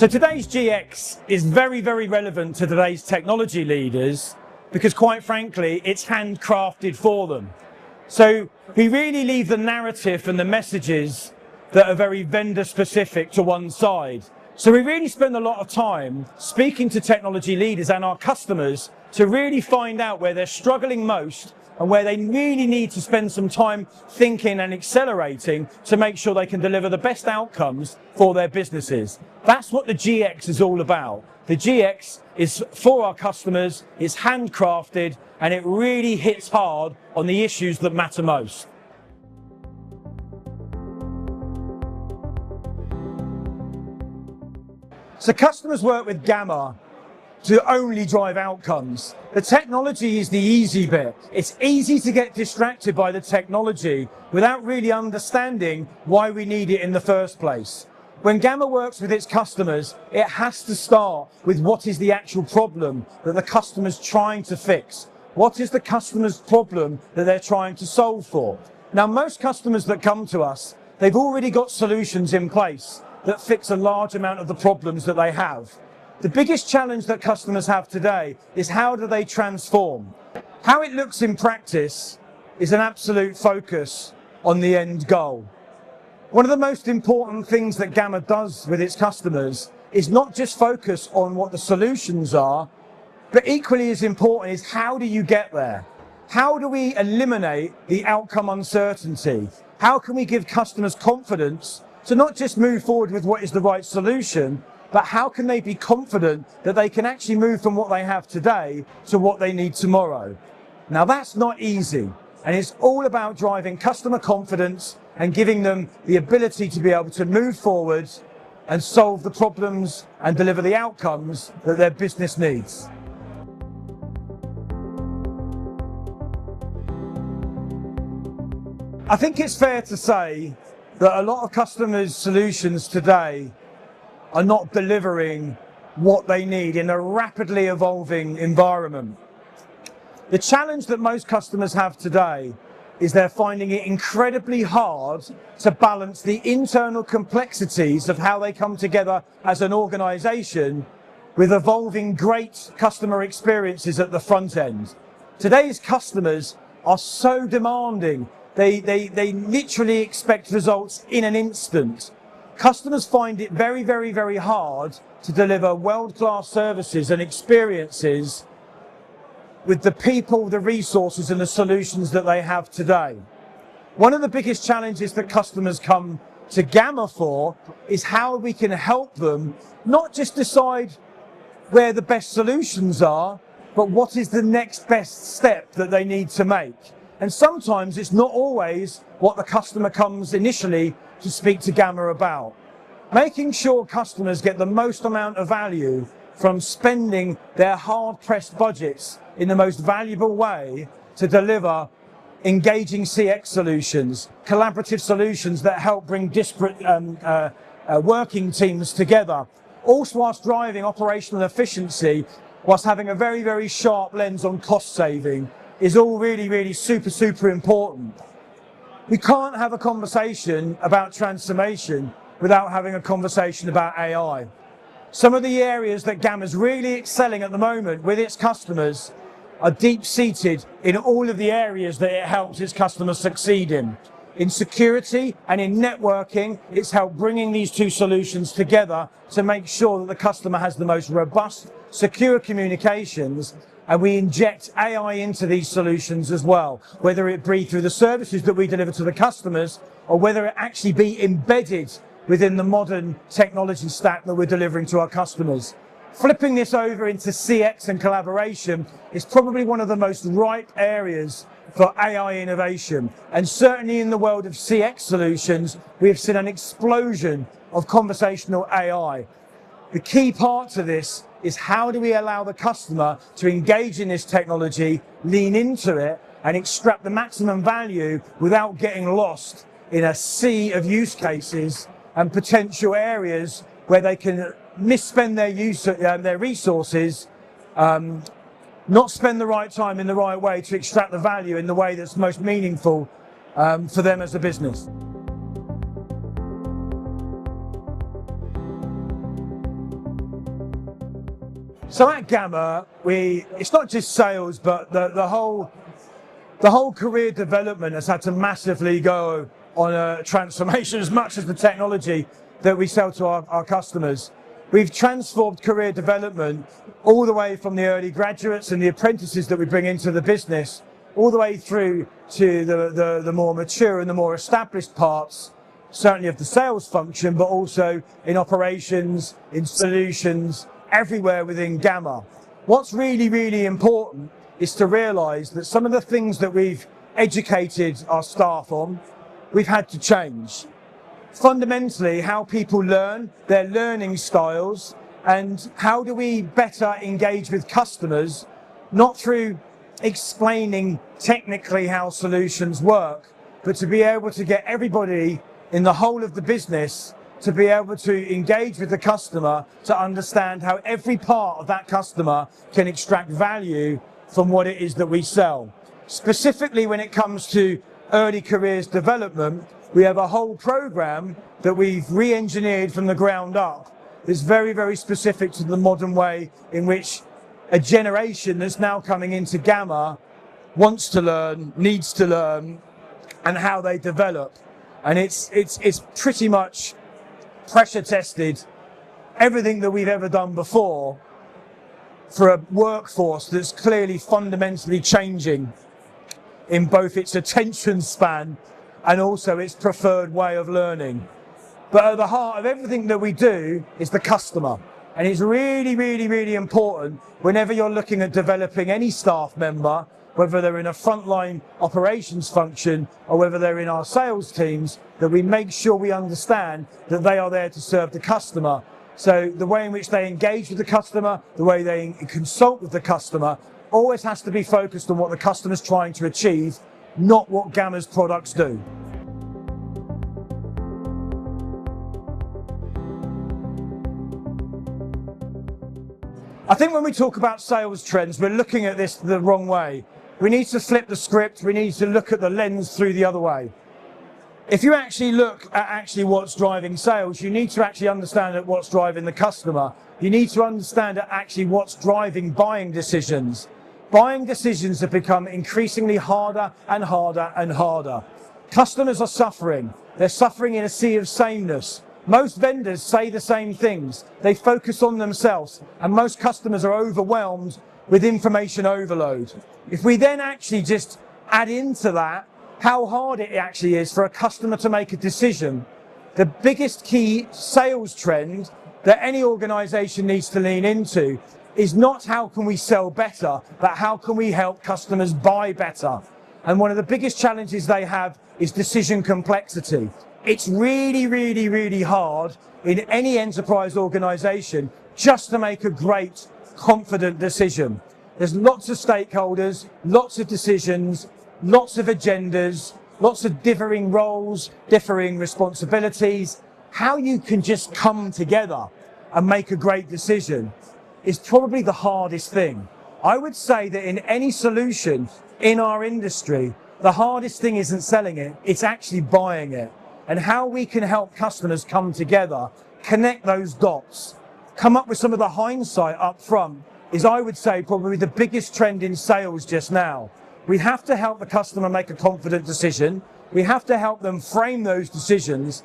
So today's GX is very, very relevant to today's technology leaders because, quite frankly, it's handcrafted for them. So we really leave the narrative and the messages that are very vendor specific to one side. So we really spend a lot of time speaking to technology leaders and our customers to really find out where they're struggling most and where they really need to spend some time thinking and accelerating to make sure they can deliver the best outcomes for their businesses. That's what the GX is all about. The GX is for our customers, it's handcrafted, and it really hits hard on the issues that matter most. So customers work with Gamma to only drive outcomes. The technology is the easy bit. It's easy to get distracted by the technology without really understanding why we need it in the first place. When Gamma works with its customers, it has to start with what is the actual problem that the customer's trying to fix. What is the customer's problem that they're trying to solve for? Now, most customers that come to us, they've already got solutions in place that fix a large amount of the problems that they have. The biggest challenge that customers have today is how do they transform? How it looks in practice is an absolute focus on the end goal. One of the most important things that Gamma does with its customers is not just focus on what the solutions are, but equally as important is how do you get there? How do we eliminate the outcome uncertainty? How can we give customers confidence to not just move forward with what is the right solution, but how can they be confident that they can actually move from what they have today to what they need tomorrow? Now that's not easy, and it's all about driving customer confidence and giving them the ability to be able to move forward and solve the problems and deliver the outcomes that their business needs. I think it's fair to say that a lot of customers' solutions today are not delivering what they need in a rapidly evolving environment. The challenge that most customers have today is they're finding it incredibly hard to balance the internal complexities of how they come together as an organization with evolving great customer experiences at the front end. Today's customers are so demanding. They literally expect results in an instant. Customers find it very, very, very hard to deliver world-class services and experiences with the people, the resources and the solutions that they have today. One of the biggest challenges that customers come to Gamma for is how we can help them not just decide where the best solutions are, but what is the next best step that they need to make. And sometimes it's not always what the customer comes initially to speak to Gamma about. Making sure customers get the most amount of value from spending their hard-pressed budgets in the most valuable way to deliver engaging CX solutions, collaborative solutions that help bring disparate working teams together, also whilst driving operational efficiency, whilst having a very, very sharp lens on cost saving, is all really, really super important. We can't have a conversation about transformation without having a conversation about AI. Some of the areas that Gamma's really excelling at the moment with its customers are deep-seated in all of the areas that it helps its customers succeed in. In security and in networking, it's helped bringing these two solutions together to make sure that the customer has the most robust, secure communications, and we inject AI into these solutions as well, whether it be through the services that we deliver to the customers or whether it actually be embedded within the modern technology stack that we're delivering to our customers. Flipping this over into CX and collaboration is probably one of the most ripe areas for AI innovation. And certainly in the world of CX solutions, we have seen an explosion of conversational AI. The key part to this is how do we allow the customer to engage in this technology, lean into it, and extract the maximum value without getting lost in a sea of use cases and potential areas where they can misspend their resources, not spend the right time in the right way to extract the value in the way that's most meaningful for them as a business. So at Gamma, it's not just sales, but the whole career development has had to massively go on a transformation as much as the technology that we sell to our customers. We've transformed career development all the way from the early graduates and the apprentices that we bring into the business, all the way through to the more mature and the more established parts, certainly of the sales function, but also in operations, in solutions, everywhere within Gamma. What's really, really important is to realise that some of the things that we've educated our staff on, we've had to change. Fundamentally, how people learn, their learning styles, and how do we better engage with customers, not through explaining technically how solutions work, but to be able to get everybody in the whole of the business to be able to engage with the customer, to understand how every part of that customer can extract value from what it is that we sell. Specifically when it comes to early careers development, we have a whole program that we've re-engineered from the ground up. It's very, very specific to the modern way in which a generation that's now coming into Gamma wants to learn, needs to learn, and how they develop. And it's pretty much pressure tested everything that we've ever done before for a workforce that's clearly fundamentally changing in both its attention span and also its preferred way of learning. But at the heart of everything that we do is the customer. And it's really, really, really important whenever you're looking at developing any staff member, whether they're in a frontline operations function or whether they're in our sales teams, that we make sure we understand that they are there to serve the customer. So the way in which they engage with the customer, the way they consult with the customer, always has to be focused on what the customer's trying to achieve, not what Gamma's products do. I think when we talk about sales trends, we're looking at this the wrong way. We need to flip the script, we need to look at the lens through the other way. If you actually look at what's driving sales, you need to actually understand what's driving the customer. You need to understand what's driving buying decisions. Buying decisions have become increasingly harder and harder and harder. Customers are suffering. They're suffering in a sea of sameness. Most vendors say the same things. They focus on themselves, and most customers are overwhelmed with information overload. If we then actually just add into that how hard it actually is for a customer to make a decision, the biggest key sales trend that any organization needs to lean into is not how can we sell better, but how can we help customers buy better. And one of the biggest challenges they have is decision complexity. It's really, really, really hard in any enterprise organization just to make a great, confident decision. There's lots of stakeholders, lots of decisions, lots of agendas, lots of differing roles, differing responsibilities. How you can just come together and make a great decision is probably the hardest thing. I would say that in any solution in our industry, the hardest thing isn't selling it, it's actually buying it. And how we can help customers come together, connect those dots, come up with some of the hindsight up front is, I would say, probably the biggest trend in sales just now. We have to help the customer make a confident decision. We have to help them frame those decisions.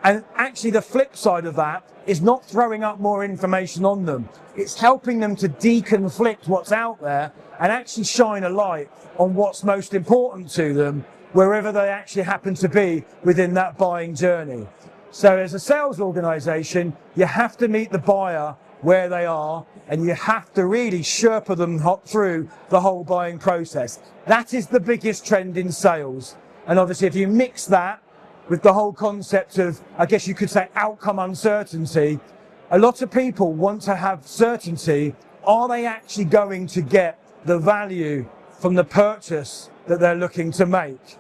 And actually the flip side of that is not throwing up more information on them. It's helping them to deconflict what's out there and actually shine a light on what's most important to them, wherever they actually happen to be within that buying journey. So as a sales organization, you have to meet the buyer where they are, and you have to really Sherpa them through the whole buying process. That is the biggest trend in sales. And obviously if you mix that with the whole concept of, I guess you could say, outcome uncertainty, a lot of people want to have certainty. Are they actually going to get the value from the purchase that they're looking to make?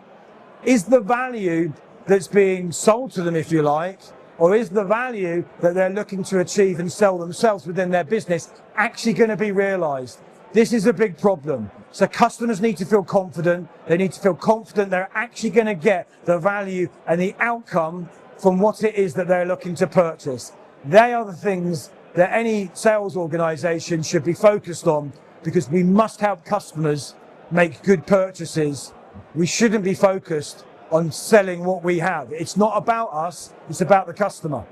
Is the value that's being sold to them, if you like, or is the value that they're looking to achieve and sell themselves within their business actually going to be realized? This is a big problem. So customers need to feel confident. They need to feel confident they're actually going to get the value and the outcome from what it is that they're looking to purchase. They are the things that any sales organization should be focused on, because we must help customers make good purchases. We shouldn't be focused on selling what we have. It's not about us, it's about the customer.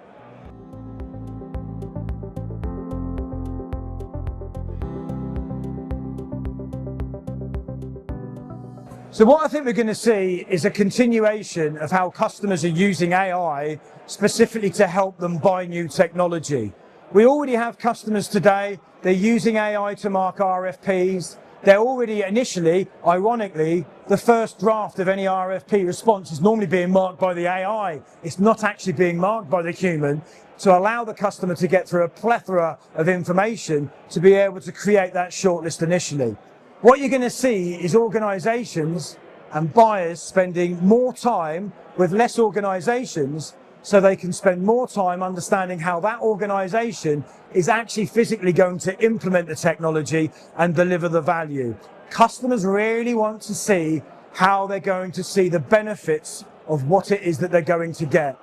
So what I think we're going to see is a continuation of how customers are using AI specifically to help them buy new technology. We already have customers today, they're using AI to mark RFPs. They're already initially, ironically, the first draft of any RFP response is normally being marked by the AI. It's not actually being marked by the human, to allow the customer to get through a plethora of information to be able to create that shortlist initially. What you're going to see is organizations and buyers spending more time with less organizations, so they can spend more time understanding how that organization is actually physically going to implement the technology and deliver the value. Customers really want to see how they're going to see the benefits of what it is that they're going to get.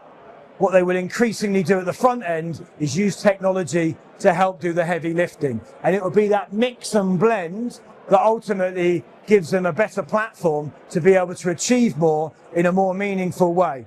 What they will increasingly do at the front end is use technology to help do the heavy lifting. And it will be that mix and blend that ultimately gives them a better platform to be able to achieve more in a more meaningful way.